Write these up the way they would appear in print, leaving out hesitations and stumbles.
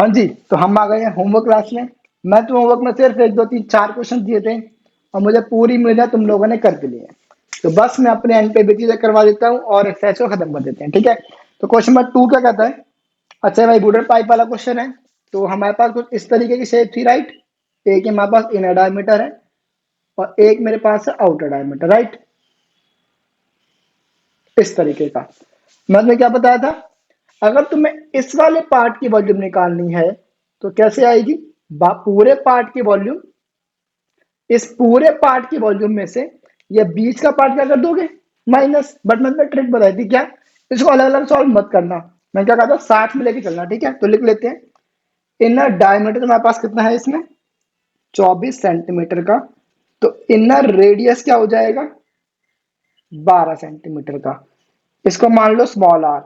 हाँ जी, तो हम आ गए हैं होमवर्क क्लास में। मैं तो होमवर्क में सिर्फ एक दो तीन चार क्वेश्चन दिए थे और मुझे पूरी उम्मीद है तुम लोगों ने कर भी लिए हैं। तो बस मैं अपने एंड पे भी चीजें करवा देता हूँ और एक्सरसाइज को खत्म कर देते हैं, ठीक है। तो क्वेश्चन नंबर 2 क्या कहता है? अच्छा भाई, बूडर पाइप वाला क्वेश्चन है। तो हमारे पास कुछ इस तरीके की शेप थी, राइट। एक हमारे पास इनर डायमीटर है और एक मेरे पास है आउटर डायमीटर, राइट। इस तरीके का मैंने क्या बताया था? अगर तुम्हें इस वाले पार्ट की वॉल्यूम निकालनी है तो कैसे आएगी? पूरे पार्ट की वॉल्यूम, इस पूरे पार्ट की वॉल्यूम में से ये बीच का पार्ट क्या कर दोगे? माइनस। बट मैंने ट्रिक बताई थी क्या, इसको अलग अलग सॉल्व मत करना। मैं क्या कहता हूँ, साथ में लेके चलना, ठीक है। तो लिख लेते हैं, इनर डायमीटर तुम्हारे पास कितना है इसमें? 24 सेंटीमीटर का। तो इनर रेडियस क्या हो जाएगा? 12 सेंटीमीटर का। इसको मान लो स्मॉल आर।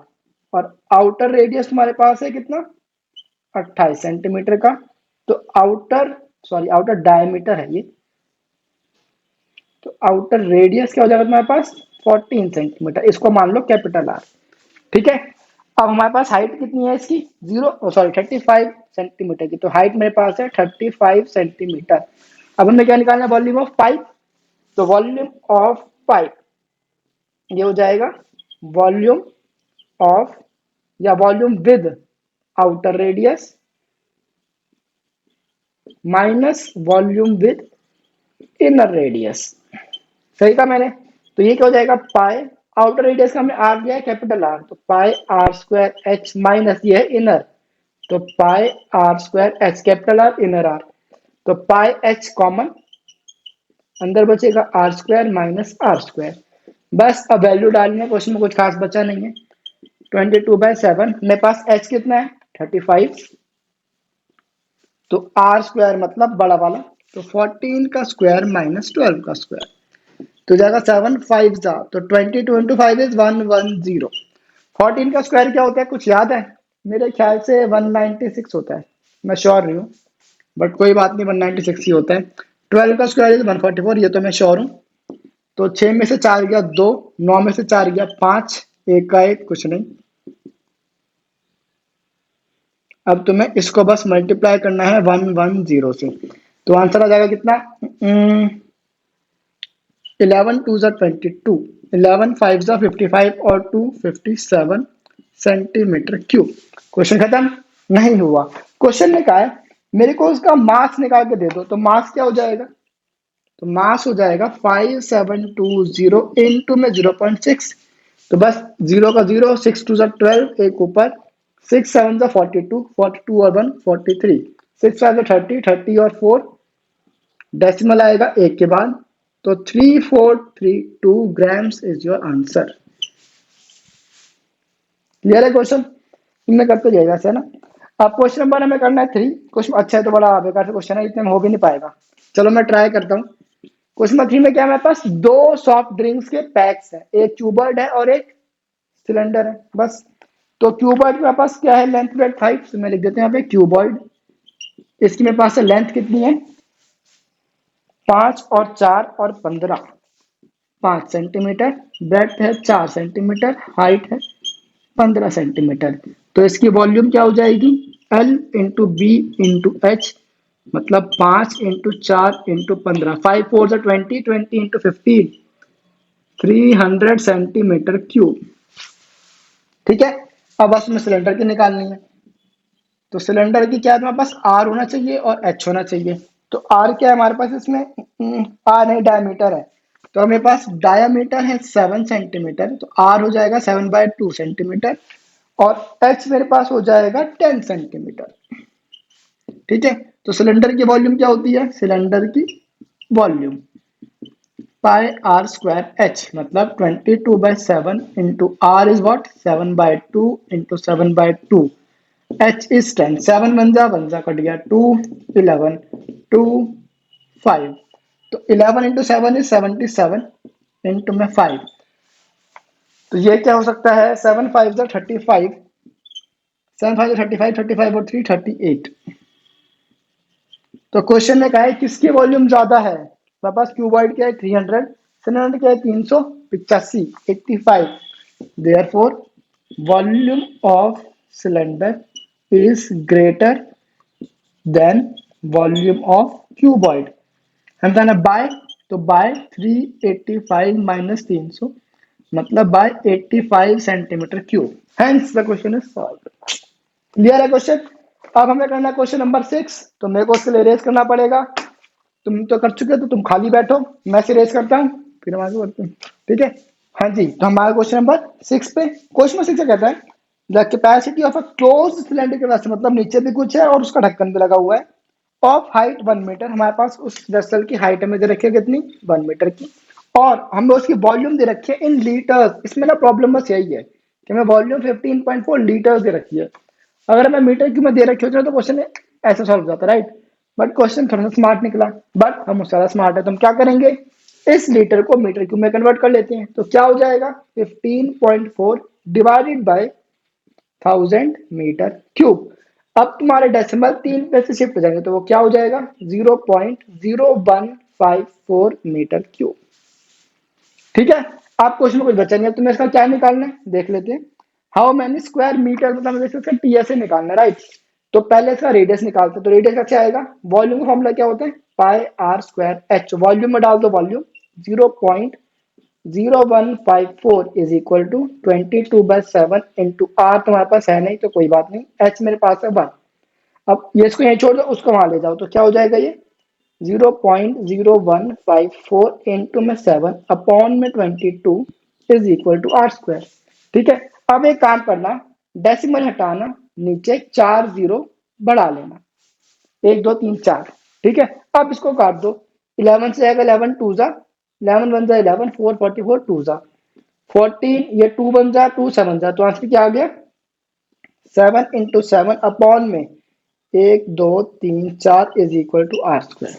और आउटर रेडियस तुम्हारे पास है कितना? 28 सेंटीमीटर का। तो आउटर, सॉरी आउटर डायमीटर है ये। तो आउटर रेडियस क्या हो जाएगा तुम्हारे पास? 14 सेंटीमीटर। इसको मान लो कैपिटल आर, ठीक है। अब हमारे पास हाइट कितनी है इसकी? 35 सेंटीमीटर की। तो हाइट मेरे पास है 35 सेंटीमीटर। अब हमें क्या निकालना है? Volume of pipe. तो वॉल्यूम ऑफ पाइप ये हो जाएगा वॉल्यूम ऑफ, या volume with outer radius minus volume with inner radius. सही था मैंने? तो ये क्या हो जाएगा? पाई, आउटर रेडियस का हमने आर दिया है कैपिटल आर, तो pi R square H minus ये है इनर। तो pi R square H capital R inner R. तो पाई एच कॉमन, अंदर बचेगा R square minus R square. बस अब वैल्यू डालनी है, क्वेश्चन में कुछ खास बचा नहीं है। 22/7 मेरे पास एच कितना है? 35। तो आर स्क्वायर मतलब बड़ा वाला, तो 14 का स्क्वायर माइनस 12 का स्क्वायर। तो जाएगा 7 5 जा, तो 22 × 5 इज 110। 14 का स्क्वायर क्या होता है, कुछ याद है? मेरे ख्याल से 196 होता है, मैं श्योर नहीं हूँ, बट कोई बात नहीं, 196 ही होता है। 12 का स्क्वायर इज 144, ये तो मैं श्योर हूँ। तो 6 में से 4 गया 2, 9 में से 4 गया 5, एक का एक, कुछ नहीं। अब तुम्हें इसको बस मल्टीप्लाई करना है 110 से। तो आंसर आ जाएगा कितना? 11 2 जा 22, 11 5 जा 55 और 2 57 सेंटीमीटर क्यूब। क्वेश्चन खत्म? नहीं हुआ। क्वेश्चन ने कहा है मेरे को उसका मास निकाल के दे दो, तो मास क्या हो जाएगा? तो मास हो जाएगा 5720 इंटू में 0.6। तो बस जीरो का जीरो, 6 2 जा 12, एक ऊपर, 6 7 जा 42, 42 और 1 43, 6 5 जा 30, 30 और 4 डेसिमल आएगा एक के बाद। तो 3432 grams is your answer. Clear है क्वेश्चन? तुमने करते जाएगा ऐसे, है ना। अब क्वेश्चन नंबर हमें करना है 3। क्वेश्चन अच्छा है, तो बड़ा बेकार से क्वेश्चन है, इतने में हो भी नहीं पाएगा। चलो मैं ट्राई करता हूँ। क्वेश्चन नंबर 3 में क्या है? मेरे पास दो सॉफ्ट ड्रिंक्स के पैक्स है, एक क्यूबर्ड है और एक सिलेंडर है, बस। तो क्यूबर्ड मेरे पास क्या है? लेंथ ब्रेड्थ हाइट, तो मैं लिख देते हैं यहाँ पे क्यूबर्ड। इसकी मेरे पास लेंथ कितनी है? 5 और 4 और 15, 5 सेंटीमीटर। ब्रेड्थ है 4 सेंटीमीटर, हाइट है 15 सेंटीमीटर। तो इसकी वॉल्यूम क्या हो जाएगी? L into B into H, मतलब 5 इंटू 4 इंटू 15, 5 4 जा 20, 20 इंटू 15, 300 सेंटीमीटर क्यूब। ठीक है। अब बस में सिलेंडर की निकालनी है। तो सिलेंडर की क्या है तुम्हारे पास? आर होना चाहिए और एच होना चाहिए। तो आर क्या है हमारे पास इसमें? आर नहीं, डायमीटर है। तो मेरे पास डायमीटर है 7 सेंटीमीटर, तो आर हो जाएगा 7/2 सेंटीमीटर। और एच मेरे पास हो जाएगा 10 सेंटीमीटर। ठीक है। तो सिलेंडर की वॉल्यूम क्या होती है? सिलेंडर की volume pi R square H, मतलब 22/7 into R is what? 7/2 into 7/2। H is 10, 7 1 जा कट गया 2, 11 2 5। तो 11 इंटू 7 इज 77 इंटू में 5। तो ये क्या हो सकता है? 7 5 जा 35, 7 5 जा 35, 35 और 3 38। तो क्वेश्चन में कहा है किसकी वॉल्यूम ज्यादा है? मेरे पास क्यूबॉइड क्या है? 300, सिलेंडर क्या है? 385, 85। Therefore volume of cylinder is greater than volume of cuboid. हम कहना बाय, तो बाय 385 माइनस 300 मतलब by 85 centimetre cube. Hence the question is solve. Clear है क्वेश्चन। अब हमें करना है क्वेश्चन नंबर 6, तो मेरे को उसके लिए रेस करना पड़ेगा। तुम तो कर चुके हो तो तुम खाली बैठो, मैं से रेस करता हूँ फिर हम आगे बढ़ते हैं। ठीक है। हाँ जी, तो हमारा क्वेश्चन नंबर 6 पे, क्वेश्चन नंबर 6 कहता है the capacity of a close cylinder vessel, मतलब नीचे भी कुछ है और उसका ढक्कन भी लगा हुआ है, ऑफ हाइट 1 मीटर। हमारे पास उस वेसल की हाइट हमें दे रखी है कितनी, 1 मीटर की, और हमें उसकी वॉल्यूम दे रखी है इन लीटर्स। इसमें ना प्रॉब्लम बस यही है कि हमें वॉल्यूम 15.4 लीटर्स दे रखी है। अगर मैं मीटर क्यूब में दे रखी होती ना तो क्वेश्चन ऐसा सॉल्व हो जाता, राइट। बट क्वेश्चन थोड़ा सा स्मार्ट निकला, बट हम उससे ज्यादा स्मार्ट है, तो हम क्या करेंगे, इस लीटर को मीटर क्यूब में कन्वर्ट कर लेते हैं। तो क्या हो जाएगा, 15.4 डिवाइडेड बाय 1000 मीटर क्यूब। अब तुम्हारे डेसिमल 3 पे से शिफ्ट हो जाएंगे तो वो क्या हो जाएगा, 0.0154 मीटर क्यूब। ठीक है। आप क्वेश्चन में कुछ बचा नहीं है, तुम्हें इसका क्या निकालना है देख लेते हैं। हाउ मैनी स्क्वायर मीटर, मतलब हमें इसका टीएसए निकालना है, राइट। तो पहले इसका रेडियस निकालते हैं, तो रेडियस कैसे आएगा, वॉल्यूम का फॉर्मूला क्या होता है, pi R square H. Volume में डाल दो volume, 0.0154 is equal to 22/7 into R. तुम्हारे पास है नहीं तो कोई बात नहीं, एच मेरे पास है 1। अब ये इसको यहीं छोड़ दो, उसको वहां ले जाओ, तो क्या हो जाएगा ये 0.0154 इंटू में 7 अपॉन में 22 is equal to R square. ठीक है। अब एक काम करना, डेसिमल हटाना, नीचे 4 जीरो बढ़ा लेना, 1 2 3 4। ठीक है। अब इसको काट दो, 11 से आएगा 11 टू जा 11 वन जा 11, 444 टू जा 14, ये 2 बन जा 2 7 जा, तो आंसर क्या आ गया 7 इंटू 7 अपॉन में 1 2 3 4 is equal to R square.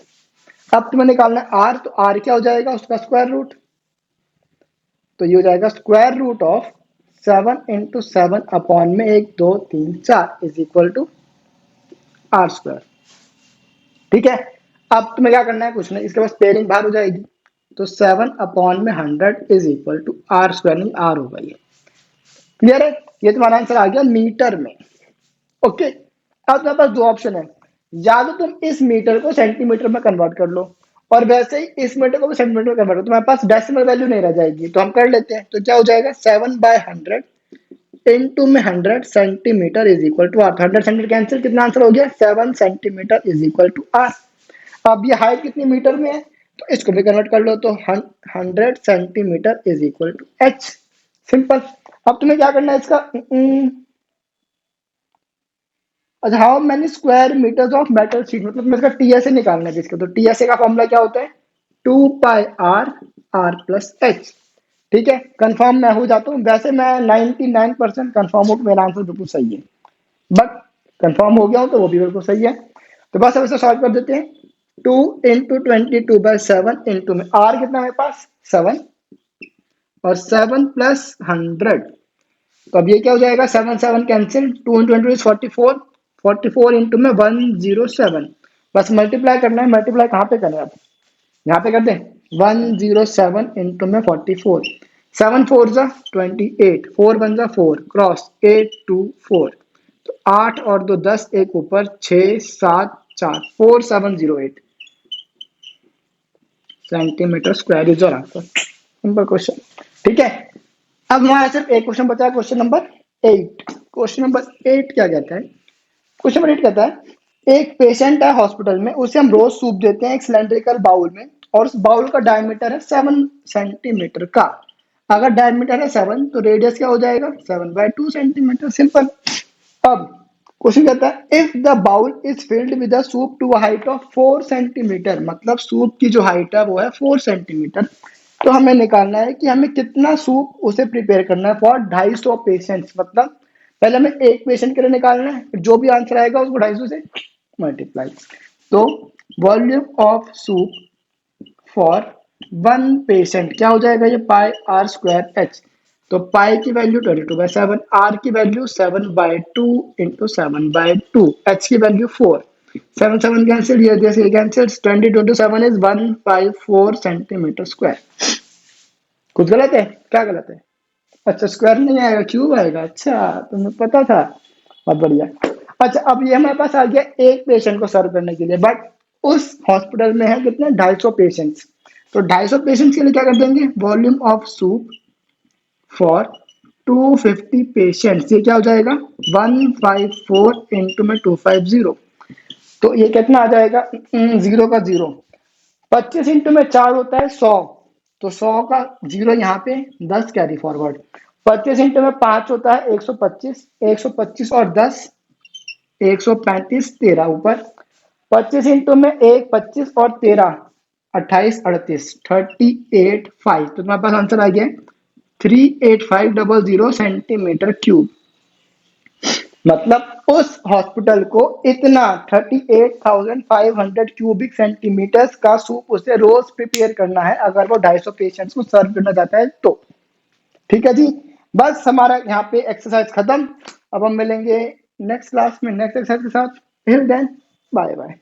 अब तुम्हें निकालना है आर, तो आर क्या हो जाएगा, उसका स्क्वायर रूट, तो ये हो जाएगा square root of 7 into 7 upon में 1 2 3 4 is equal to R square. ठीक है। अब तुम्हें क्या करना है, कुछ नहीं, इसके पास पेयरिंग बाहर हो जाएगी, तो 7/100 is equal to R square, नहीं आर होगा ये। क्लियर है। ये तुम्हारा आंसर आ गया मीटर में। ओके। अब तुम्हारे पास दो ऑप्शन है, या तो तुम इस मीटर को सेंटीमीटर में कन्वर्ट कर लो, और वैसे ही इस मीटर को भी सेंटीमीटर में कन्वर्ट करो, तुम्हारे पास डेसिमल वैल्यू नहीं रह जाएगी, तो हम कर लेते हैं। तो क्या हो जाएगा 7/100 इंटू में 100 centimetre is equal to R. 100 centimetre cancel, कितना आंसर हो गया 7 centimetre is equal to R. अब ये हाइट कितनी मीटर में है, तो इसको भी कन्वर्ट कर लो, तो 100 centimetre is equal to H. Simple. अब तुम्हें क्या करना है इसका, अच्छा, how many square metres of metal sheet, मतलब मैं इसका टीएसए निकालना है जिसका, तो टीएसए का फॉर्मूला क्या होता है, 2 पाई आर प्लस एच। ठीक है। कंफर्म मैं हो जाता हूँ, वैसे मैं 99% कंफर्म हूँ कि मेरा आंसर बिल्कुल सही है, बट कंफर्म हो गया हूँ तो वो भी बिल्कुल सही है। तो बस अब इसे सॉल्व कर देते हैं। 2 इंटू 22/7 इंटू में आर कितना मेरे पास 7, और 7 प्लस 100, तो अब ये क्या हो जाएगा 7 7 कैंसिल, 2 इंटू इज 44, 44 इंटू में 107। बस मल्टीप्लाई करना है, मल्टीप्लाई कहाँ पे करें, अब यहाँ पे कर दें, 107 इंटू में 44, 7 4 जा 28, 4 1 जा 4 क्रॉस 8 2 4, तो 8 और 2 10, एक ऊपर 6 7 4 4708 centimetre square is your answer. Simple question. ठीक है। अब हमारा सिर्फ एक क्वेश्चन बचा है, क्वेश्चन नंबर 8। क्वेश्चन नंबर 8 क्या कहता है, क्वेश्चन नंबर 8 कहता है एक पेशेंट है हॉस्पिटल में, उसे हम रोज सूप देते हैं एक सिलेंड्रिकल बाउल में, और उस बाउल का डायमीटर है 7 सेंटीमीटर का। अगर डायमीटर है 7 तो रेडियस क्या हो जाएगा 7/2 सेंटीमीटर। सिंपल। अब क्वेश्चन कहता है if the bowl is filled with soup to height of 4 centimetre, मतलब सूप की जो हाइट है वो है 4 सेंटीमीटर, तो हमें निकालना है कि हमें कितना सूप उसे प्रिपेयर करना है फॉर 250 पेशेंट्स। मतलब पहले हमें एक पेशेंट के लिए निकालना है, फिर जो भी आंसर आएगा उसको 250 से मल्टीप्लाई। तो volume of soup for 1 patient क्या हो जाएगा, ये पाई आर स्क्वायर एच। तो पाई की वैल्यू 22/7, आर की वैल्यू 7/2 इंटू 7/2, एच की वैल्यू 4, 7 7 कैंसिल, ये जैसे कैंसिल, 20 7 इज 154 सेंटीमीटर स्क्वायर। कुछ गलत है, क्या गलत है, अच्छा स्क्वायर नहीं आएगा क्यूब आएगा, अच्छा तुम्हें पता था, बहुत बढ़िया। अच्छा, अब ये हमारे पास आ गया एक पेशेंट को सर्व करने के लिए, बट उस हॉस्पिटल में है कितने, 250 पेशेंट्स। तो 250 पेशेंट्स के लिए क्या कर देंगे, volume of soup for 250 patients, ये क्या हो जाएगा 154 इंटू में 250, तो ये कितना आ जाएगा, जीरो का जीरो। 25 इंटू में 4 होता है 100, तो 100 का जीरो यहाँ पे 10 कैरी फॉरवर्ड। 25 इंटू में 5 होता है 125, 125 और 10 135, 13 ऊपर। 25 इंटू में 1 25 और 13 28 38 38 5, तो तुम्हारे पास आंसर आ गया 38500 सेंटीमीटर क्यूब। मतलब उस हॉस्पिटल को इतना 38,500 क्यूबिक सेंटीमीटर्स का सूप उसे रोज प्रिपेयर करना है अगर वो 250 पेशेंट्स को सर्व करना चाहता है तो। ठीक है जी, बस हमारा यहाँ पे एक्सरसाइज खत्म। अब हम मिलेंगे नेक्स्ट क्लास में नेक्स्ट एक्सरसाइज के साथ। Till then bye bye.